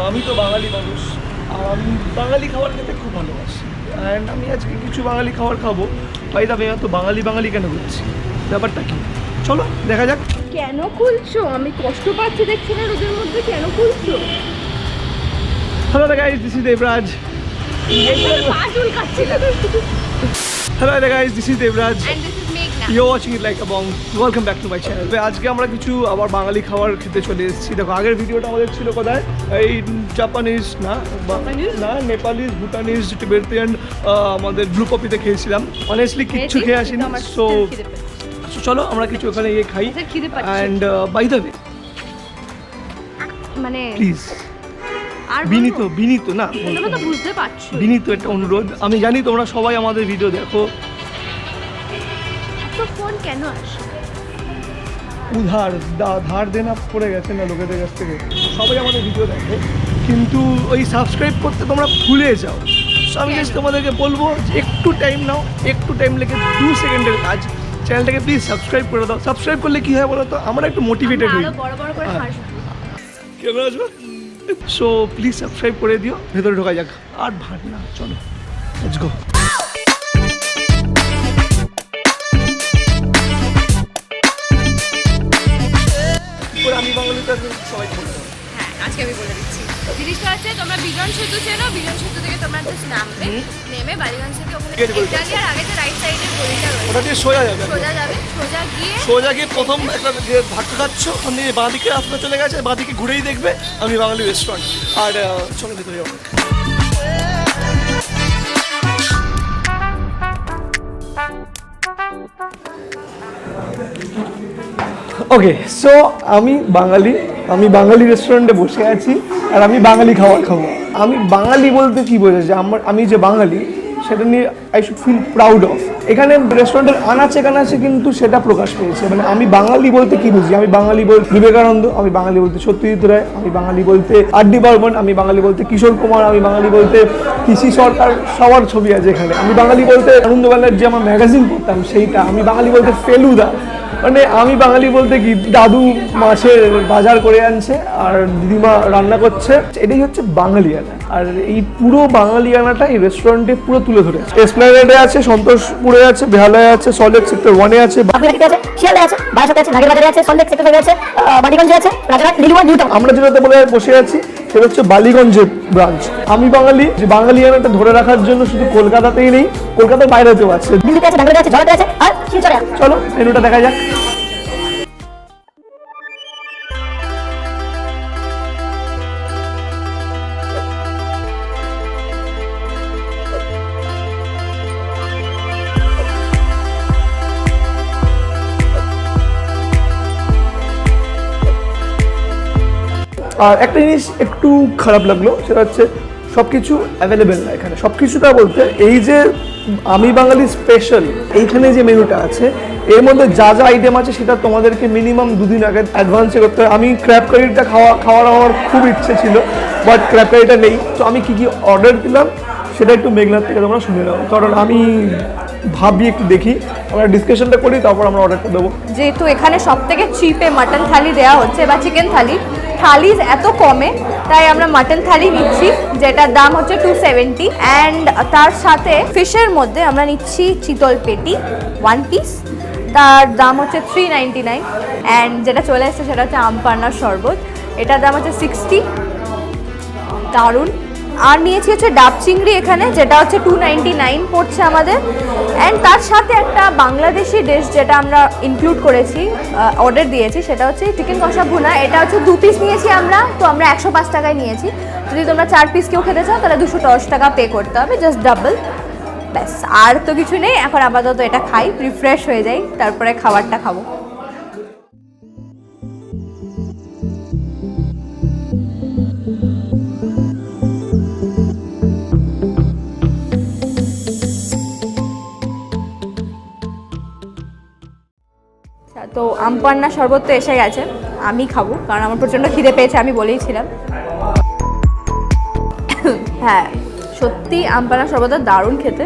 আমি তো বাঙালি মানুষ আর আমি বাঙালি খাবার খেতে খুব ভালোবাসি অ্যান্ড আমি আজকে কিছু বাঙালি খাবার খাবো। ভাই দাবে তো বাঙালি কেন করছি, ব্যাপারটা কি? চলো দেখা যাক। কেন খুলছো? আমি কষ্ট পাচ্ছি দেখছি না রোদের মধ্যে, কেন খুলছো? Hello guys, this is Debraj. Hello guys, this is Debraj. You're watching it like a bomb. Welcome back to my channel. আজকে আমরা কিছু আবার বাঙালি খাবার খেতে চলে এসেছি। দেখো আগের ভিডিওটা আমাদের ছিল কোথায়, এই জাপানিজ না নেপালিজ, ভুটানিজ, টিবেটিয়ান আমাদের ব্লু কপিতে খেয়েছিলাম। অনেস্টলি কিচ্ছু খেয়ে আসিনি। সো চলো আমরা কিছু ওখানে গিয়ে খাই। অ্যান্ড বাই দ্য ওয়ে, মানে প্লিজ বিনীত না, বুঝতে পারছো, বিনীত একটা অনুরোধ। আমি জানি তোমরা সবাই আমাদের ভিডিও দেখো, তো ফোন কেন আসে? ধার দেনা পড়ে গেছে না লোকেদের কাছ থেকে। সবাই আমাদের ভিডিও দেখো কিন্তু ওই সাবস্ক্রাইব করতে তোমরা ভুলে যাও। সো আমি জাস্ট তোমাদেরকে বলবো একটু টাইম নাও, একটু টাইম লেগে 2 সেকেন্ডের কাজ, চ্যানেলটাকে প্লিজ সাবস্ক্রাইব করে দাও। সাবস্ক্রাইব করলে কী হয় বলো তো, আমরা একটু মোটিভেটেড হই। কেমন আসবো? সো প্লিজ সাবস্ক্রাইব করে দিও। ভেতরে ঢোকা যাক, আর ভাট না, চলো লেটস গো। আমি বাঙালিটা সবাই বলে দেবো। হ্যাঁ, আজকে আমি বলে দিচ্ছি। জিনিসটা হচ্ছে, তোমরা বিজন সেতু চেনো, বিজন সেতু থেকে তোমরা জাস্ট নামবে, নেমে বালিগঞ্জ থেকে ওখানে ইটালিয়ার আগে যে রাইট সাইডের গলিটা রয়েছে ওটা দিয়ে সোজা যাবে, সোজা গিয়ে প্রথম একটা যে ভাতটা খাচ্ছ ওখান দিয়ে বাঁদিকে রাস্তা চলে গেছে, বাঁদিকে ঘুরেই দেখবে আমি বাঙালি রেস্টুরেন্ট। আর চলো ভিতরে যাবো। ওকে, সো আমি বাঙালি রেস্টুরেন্টে বসে আছি আর আমি বাঙালি খাবার খাবো। আমি বাঙালি বলতে কি বোঝাচ্ছি, আমি যে বাঙালি সেটা নিয়ে I should feel proud of. এখানে রেস্টুরেন্টের আনাচে কানাচে কিন্তু সেটা প্রকাশ পেয়েছে। মানে আমি বাঙালি বলতে কি বুঝি, আমি বাঙালি বলতে বিবেকানন্দ, আমি বাঙালি বলতে সত্যজিৎ রায়, আমি বাঙালি বলতে আর.ডি. বর্মন, আমি বাঙালি বলতে কিশোর কুমার, আমি বাঙালি বলতে পিসি সরকার, সবার ছবি আছে এখানে। আমি বাঙালি বলতে আনন্দবেলার যে আমার ম্যাগাজিন পড়তাম সেইটা, আমি বাঙালি বলতে ফেলুদা। মানে আমি বাঙালি বলতে কি, দাদু মাছের বাজার করে আনছে আর দিদিমা রান্না করছে, এটাই হচ্ছে বাঙালিয়ানা। আর এই পুরো বাঙালিয়ানাটা এই রেস্টুরেন্টে পুরো তুলে ধরেছে। এসপ্ল্যানেডে আছে, সন্তোষপুরে আছে, বেহালায় আছে, সল্টলেক সেক্টর 1-এ আছে, আমরা যেটাতে বলে বসে আছি সেটা হচ্ছে বালিগঞ্জের ব্রাঞ্চ। আমি বাঙালি, যে বাঙালিয়ানাটা ধরে রাখার জন্য শুধু কলকাতাতেই নেই, কলকাতার বাইরেতেও আছে, দিল্লিতে আছে, ব্যাঙ্গালোরে আছে, ঝাড়খণ্ডে আছে আর শিলচরে আছে। চলো মেনুটা দেখা যাক। আর একটা জিনিস একটু খারাপ লাগলো, সেটা হচ্ছে সব কিছু অ্যাভেলেবেল না এখানে। সব কিছুটা বলতে এই যে আমি বাঙালি স্পেশাল এইখানে যে মেনুটা আছে, এর মধ্যে যা যা আইটেম আছে সেটা তোমাদেরকে মিনিমাম 2 দিন আগে অ্যাডভান্সে করতে হয়। আমি ক্র্যাব কারিটা খাওয়ার আমার খুব ইচ্ছে ছিল, বাট ক্র্যাব কারিটা নেই। তো আমি কী অর্ডার দিলাম সেটা একটু মেঘনাথ থেকে তোমরা শুনে নাও, কারণ আমি ভাবি একটু দেখি, আমরা ডিসকাশনটা করি, তারপর আমরা অর্ডারটা দেবো। যেহেতু এখানে সব থেকে চিপে মাটন থালি দেওয়া হচ্ছে বা চিকেন থালি এত কমে, তাই আমরা মাটন থালি নিচ্ছি, যেটার দাম হচ্ছে 270। অ্যান্ড তার সাথে ফিশের মধ্যে আমরা নিচ্ছি চিতল পেটি 1 পিস, তার দাম হচ্ছে 399। অ্যান্ড যেটা চলে এসেছে সেটা হচ্ছে আমপান্নার শরবত, এটার দাম হচ্ছে 60, দারুণ। আর নিয়েছি হচ্ছে ডাব চিংড়ি এখানে, যেটা হচ্ছে 299 পড়ছে আমাদের। অ্যান্ড তার সাথে একটা বাংলাদেশি ডিশ যেটা আমরা ইনক্লুড করেছি, অর্ডার দিয়েছি, সেটা হচ্ছে চিকেন কষা ভুনা। এটা হচ্ছে 2 পিস নিয়েছি আমরা, তো আমরা 105 টাকায় নিয়েছি। যদি তোমরা 4 পিস কেউ খেতে চাও তাহলে 210 টাকা পে করতে হবে, জাস্ট ডাবল, ব্যাস। আর তো কিছু নেই, এখন আপাতত এটা খাই, রিফ্রেশ হয়ে যাই, তারপরে খাবারটা খাবো। তো আমপান্না শরবত তো এসে গেছে, আমি খাবো কারণ আমার প্রচণ্ড খিদে পেয়েছে, আমি বলেইছিলাম। হ্যাঁ সত্যি আমপান্না শরবতটা দারুণ খেতে,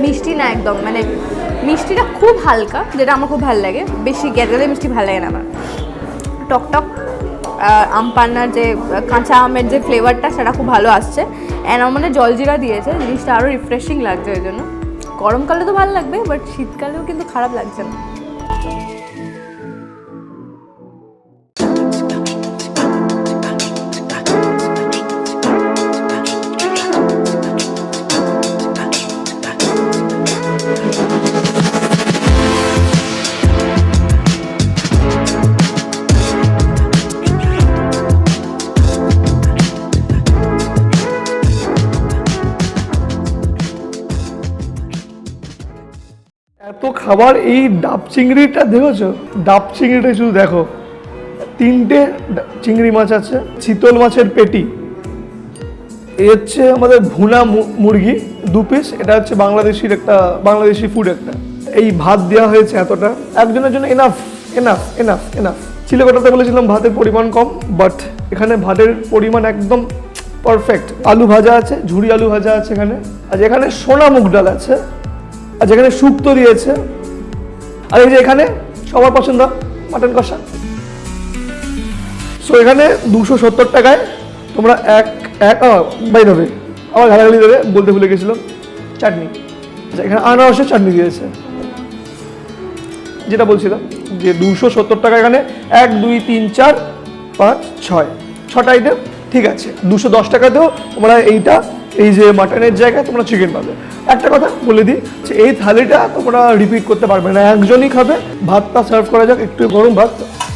মিষ্টি না একদম, মানে মিষ্টিটা খুব হালকা, যেটা আমার খুব ভালো লাগে। বেশি গেলে মিষ্টি ভালো লাগে না আমার, টক টক আম পান্নার যে কাঁচা আমের যে ফ্লেভারটা সেটা খুব ভালো আসছে। অ্যান্ড আমার মধ্যে জলজিরা দিয়েছে, জিনিসটা আরও রিফ্রেশিং লাগছে ওই জন্য। গরমকালে তো ভালো লাগবে, বাট শীতকালেও কিন্তু খারাপ লাগছে না। এত খাবার, এই ডাব চিংড়িটা দেখেছো? ডাব চিংড়িটা শুধু দেখো, 3টে চিংড়ি মাছ আছে, চিতল মাছের পেটি, এই হচ্ছে আমাদের ভুনা মুরগি 2 পিস, এটা হচ্ছে বাংলাদেশি ফুড একটা। এই ভাত দেওয়া হয়েছে এতটা, একজনের জন্য এনাফ এনাফ এনাফ এনাফ। চিলেকোঠাতে বলেছিলাম ভাতের পরিমাণ কম, বাট এখানে ভাতের পরিমাণ একদম পারফেক্ট। আলু ভাজা আছে, ঝুরি আলু ভাজা আছে এখানে, আর এখানে সোনা মুগ ডাল আছে, আর যেখানে শুক্তো দিয়েছে, আর এই যে এখানে সবার পছন্দ মাটন কষা। সো এখানে 270 টাকায় তোমরা বাইর হবে। আমার ঘাটাঘালি দেবে, বলতে ভুলে গেছিলাম, চাটনি। আচ্ছা, এখানে আনারসের চাটনি দিয়েছে, যেটা বলছিলাম যে 270 টাকা। এখানে 1 2 3 4 5 6 6টা আইটেম, ঠিক আছে। 210 টাকাতেও তোমরা এই যে মাটনের জায়গায় তোমরা চিকেন পাবে। একটা কথা বলে দিই যে এই থালিটা তোমরা রিপিট করতে পারবে না, একজনই খাবে। ভাতটা সার্ভ করা যাক, একটু গরম ভাত।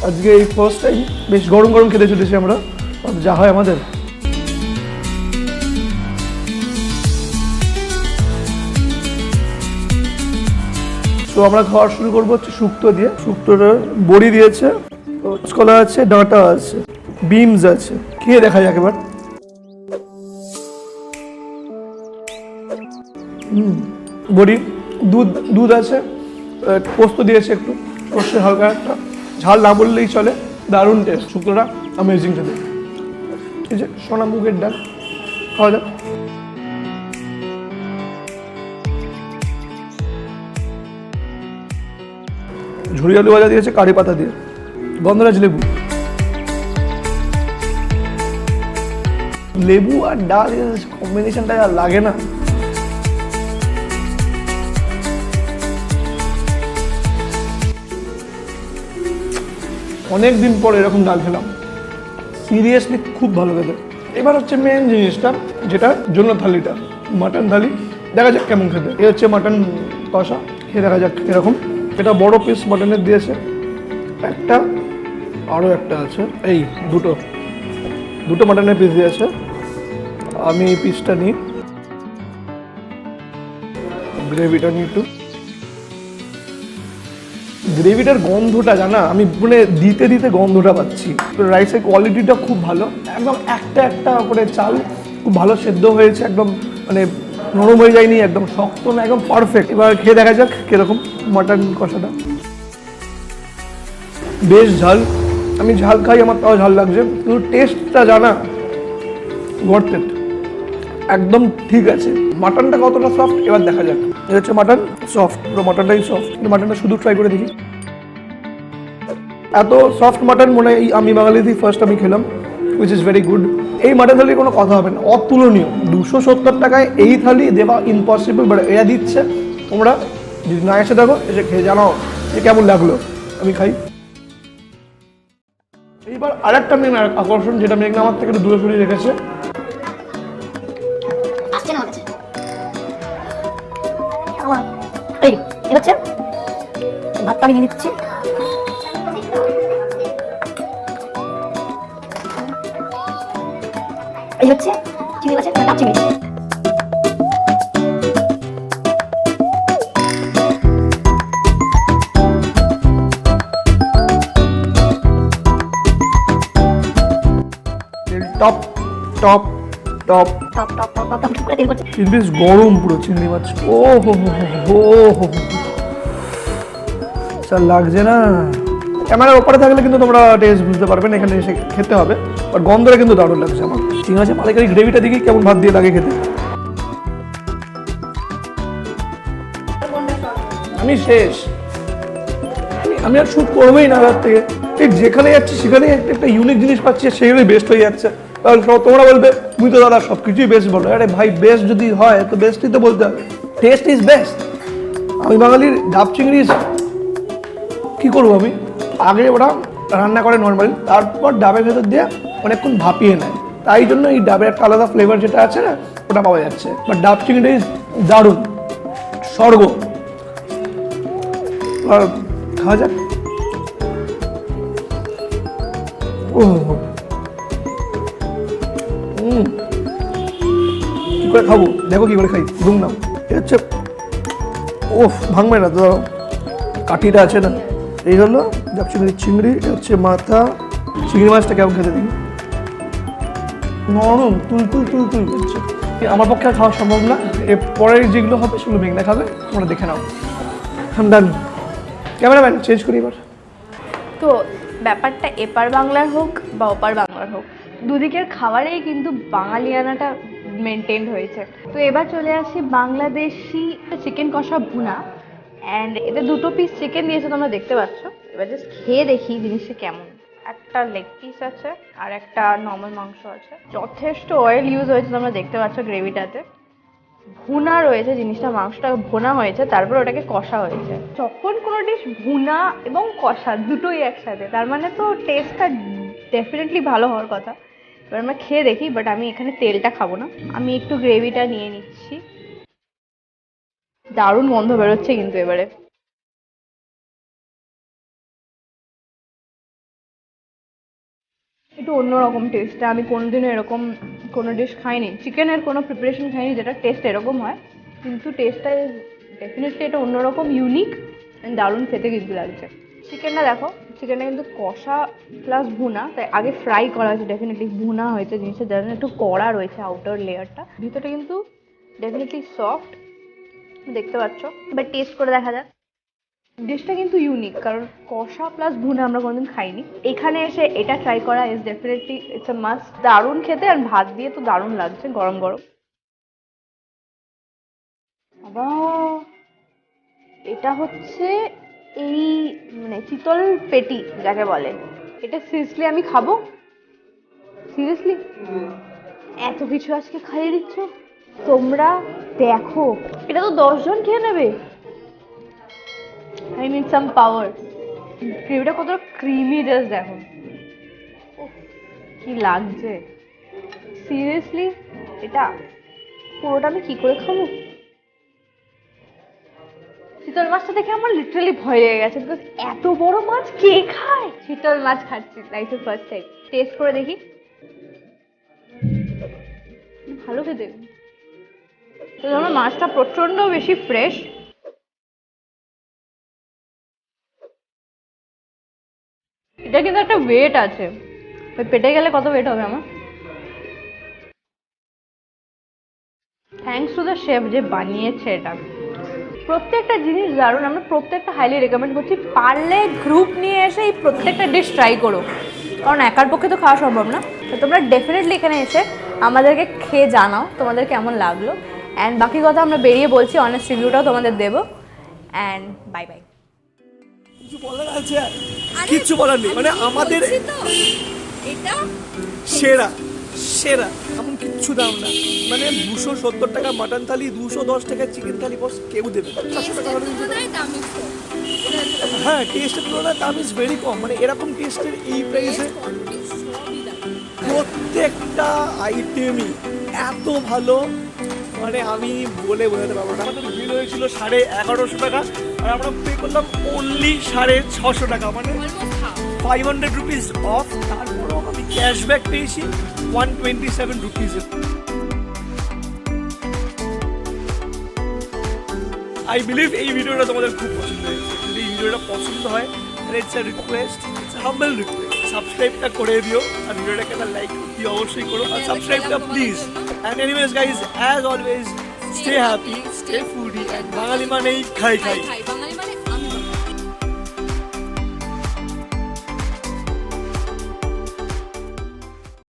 আজকে এই ফার্স্ট টাইম বেশ গরম গরম খেতে চলেছি আমরা, যা হয় আমাদের। তো আমরা খাওয়া শুরু করবো হচ্ছে শুক্তো দিয়ে। শুক্তোটা বড়ি দিয়েছে, কলা আছে, ডাঁটা আছে, বিনস আছে। খেয়ে দেখা যাক এবার। বড়ি, দুধ আছে, পোস্ত দিয়েছে একটু, সর্ষে হালকা একটা, ঝাল না বললেই চলে। দারুণ টেস্ট, শুক্তোটা অ্যামেজিং খেতে। এই যে সোনা মুগের ডাল, খাওয়া যাক। ঝুরি আলু ভাজা দিয়েছে কারি পাতা দিয়ে, গন্ধরাজ লেবু। লেবু আর ডাল কম্বিনেশনটা আর লাগে না। অনেকদিন পর এরকম ডাল খেলাম, সিরিয়াসলি খুব ভালো খেতে। এবার হচ্ছে মেন জিনিসটা, যেটার জন্য থালিটা, মাটন থালি। দেখা যাক কেমন খেতে। এ হচ্ছে মাটন কষা, খেয়ে দেখা যাক এরকম। এটা বড় পিস মাটনের দিয়েছে একটা, আরও একটা আছে, এই দুটো মাটনের পিস দিয়েছে। আমি এই পিসটা নিই, গ্রেভিটা নিই একটু। গ্রেভিটার গন্ধটা জানা, আমি মানে দিতে গন্ধটা পাচ্ছি। রাইসের কোয়ালিটিটা খুব ভালো, একদম একটা করে চাল খুব ভালো সেদ্ধ হয়েছে, একদম মানে নরম হয়ে যায়নি, একদম শক্ত না, একদম পারফেক্ট। এবার খেয়ে দেখা যাক কিরকম মাটন কষাটা। বেশ ঝাল, আমি ঝাল খাই, আমার তাও ঝাল লাগছে, কিন্তু টেস্টটা জানা গর্তের একদম ঠিক আছে। মাটনটা কতটা সফট এবার দেখা যাক। এটা হচ্ছে মাটন, সফট, পুরো মাটনটাই সফট। মাটনটা শুধু ট্রাই করে দেখি। এত সফট মাটন মনে হয় আমি বাঙালিতেই ফার্স্ট আমি খেলাম, উইচ ইজ ভেরি গুড। এই মাটন থালির কোনো কথা হবে না, অতুলনীয়। 270 টাকায় এই থালি দেওয়া ইম্পসিবল, বাট এরা দিচ্ছে। তোমরা যদি না এসে থাকো, এসে খেয়ে জানাও যে কেমন লাগলো। আমি খাই। এইবার আরেকটা মেন আকর্ষণ, যেটা মেঘনা আমার থেকে একটু দূরে সরিয়ে রেখেছে। ভাতটা আমি নিয়ে নিচ্ছি। এই হচ্ছে চিংড়ি মাছের ডাব চিংড়ি। Top top top top top top top করে তেল করছে। বেশ গরম পুরো চিংড়ি মাছ। ও হো হো হো, স্যার লাগছে না। ক্যামেরার ওপরে থাকলে কিন্তু তোমরা টেস্ট বুঝতে পারবে না, এখানে এসে খেতে হবে। বাট গন্ধটা কিন্তু দারুণ লাগছে আমার। চিংড়ি মাছের মালাইকারি গ্রেভিটা দেখি কেমন ভাত দিয়ে লাগে খেতে। আমি শেষ, আমি আর শুট করবোই না রাত থেকে। ঠিক যেখানে যাচ্ছি সেখানে একটা ইউনিক জিনিস পাচ্ছি, সেগুলোই বেস্ট হয়ে যাচ্ছে। কারণ তোমরা বলবে তুমি তো দাদা সব কিছুই বেস্ট বলো, আরে ভাই বেস্ট যদি হয় তো বেস্টই তো বলতে হবে, টেস্ট ইজ বেস্ট। আমি বাঙালির ডাব চিংড়ি কী করবো, আমি আগে ওরা রান্না করে নর্মালি, তারপর ডাবের ভেতর দিয়ে অনেকক্ষণ ভাপিয়ে নেয়, তাই জন্য এই ডাবের একটা আলাদা ফ্লেভার যেটা আছে না ওটা পাওয়া যাচ্ছে। বাট ডাব চিংড়ি ইজ দারুণ, স্বর্গ। আর খাওয়া যাক। ও কি করে খাবো দেখো, কি করে খাই দুম নাম। এ হচ্ছে ওফ, ভাঙবে না তো, কাঠিটা আছে না। এই হলো ডাব চিংড়ি, চিংড়ি হচ্ছে মাথা। চিংড়ি মাছটা কেমন খেতে দেখি, নরম তুল তুল তুল তুল করছে। আমার পক্ষে আর খাওয়া সম্ভব না, এর পরের যেগুলো হবে সেগুলো মেঘনা খাবে, তোমরা দেখে নাও। ডান। ক্যামেরাম্যান চেঞ্জ করি এবার। তো ব্যাপারটা এপার বাংলার হোক বা ওপার বাংলার হোক, দুদিকের খাবারেই কিন্তু বাঙালিয়ানাটা মেনটেন হয়েছে। তো এবার চলে আসি বাংলাদেশি চিকেন কষা ভুনা, অ্যান্ড এতে 2 পিস চিকেন দিয়েছে তোমরা দেখতে পাচ্ছ। এবার জাস্ট খেয়ে দেখি জিনিসটা কেমন। একটা লেগ পিস আছে আর একটা নর্মাল মাংস আছে, যথেষ্ট অয়েল ইউজ হয়েছে তোমরা দেখতে পাচ্ছ গ্রেভিটাতে। ভুনা রয়েছে জিনিসটা, মাংসটা ভুনা হয়েছে, তারপর ওটাকে কষা হয়েছে। যখন কোনো ডিশ ভুনা এবং কষা দুটোই একসাথে, তার মানে তো টেস্টটা ডেফিনেটলি ভালো হওয়ার কথা। এবার আমরা খেয়ে দেখি, বাট আমি এখানে তেলটা খাবো না, আমি একটু গ্রেভিটা নিয়ে নিচ্ছি। দারুণ গন্ধ বেরোচ্ছে কিন্তু এবারে। একটু অন্যরকম টেস্টটা, আমি কোনোদিনও এরকম কোনো ডিশ খাইনি, চিকেনের কোনো প্রিপারেশন খাইনি যেটা টেস্ট এরকম হয়। কিন্তু টেস্টটা ডেফিনেটলি এটা অন্যরকম, ইউনিক অ্যান্ড দারুণ খেতে কিন্তু লাগছে। চিকেনটা দেখো, চিকেনটা কিন্তু কষা প্লাস ভুনা, তাই আগে ফ্রাই করা হয়েছে, ডেফিনেটলি ভুনা হয়েছে জিনিসটা, যার জন্য একটু কড়া রয়েছে আউটার লেয়ারটা, ভিতরটা কিন্তু ডেফিনেটলি সফট দেখতে পাচ্ছ। এবার টেস্ট করে দেখা যাক। ডিশটা কিন্তু ইউনিক, কারণ কষা প্লাস ভুনা আমরা কোনোদিন খাইনি। এখানে এসে এটা ট্রাই করা is definitely it's a must. দারুণ খেতে, আর ভাত দিয়ে তো দারুণ লাগছে গরম গরম। বাবা, এটা হচ্ছে এই মানে চিতল পেটি যাকে বলে, এটা সিরিয়াসলি আমি খাবো? সিরিয়াসলি এত কিছু আজকে খাইয়ে দিচ্ছ তোমরা? দেখো, এটা তো 10 জন খেয়ে নেবে। I need some power. গ্রেভিটা কতটা ক্রিমি, জাস্ট দেখো কি লাগছে। সিরিয়াসলি এটা পুরোটা আমি কি করে খাবো? চিতল মাছটা দেখে আমার লিটারালি ভয় লেগে গেছে, বিকজ এত বড় মাছ কে খায়? চিতল মাছ খাচ্ছি লাইফের ফার্স্ট টাইম, টেস্ট করে দেখি। ভালো খেতে, তো আমার মাছটা প্রচন্ড বেশি ফ্রেশ। এটা কিন্তু একটা ওয়েট আছে, ওই পেটে গেলে কত ওয়েট হবে আমার। থ্যাঙ্কস টু দ্য শেফ যে বানিয়েছে এটা। প্রত্যেকটা জিনিস দারুণ, আমরা প্রত্যেকটা হাইলি রেকমেন্ড করছি। পারলে গ্রুপ নিয়ে এসে এই প্রত্যেকটা ডিশ ট্রাই করো, কারণ একার পক্ষে তো খাওয়া সম্ভব না। তো তোমরা ডেফিনেটলি এখানে এসে আমাদেরকে খেয়ে জানাও তোমাদের কেমন লাগলো, অ্যান্ড বাকি কথা আমরা বেরিয়ে বলছি, অনেস্ট রিভিউটাও তোমাদের দেবো। And bye bye. কিছু বলার আছে? কিচ্ছু বলার নেই, মানে আমাদের এটা সেরা সেরা, এমন কিচ্ছু দাম না। মানে 270 টাকা মাটন থালি, 210 টাকা চিকেন থালি, বস কেউ দেবে 400 টাকা হলে হ্যাঁ, টেস্টের তুলনায় দাম ইজ ভেরি কম। মানে এরকম টেস্টের এই প্রাইসে প্রত্যেকটা আইটেমই এত ভালো, মানে আমি বলে বোঝাতে পারবো না। আমাদের বিল হয়েছিল 1150 টাকা, আর আমরা পে করলাম অনলি 650 টাকা, মানে 500 রুপিস অফ। তারপরেও আমি ক্যাশব্যাক পেয়েছি 127 রুপিসে। আই বিলিভ এই ভিডিওটা তোমাদের খুব পছন্দ হয়েছে। যদি এই ভিডিওটা পছন্দ হয় তাহলে it's a request, it's a humble request, সাবস্ক্রাইবটা করে দিও, আর ভিডিওটাকে একটা লাইক দিও অবশ্যই করো, আর সাবস্ক্রাইবটা please. And anyways guys, as always, stay happy, stay foodie, and Bengali মানেই খাই খাই।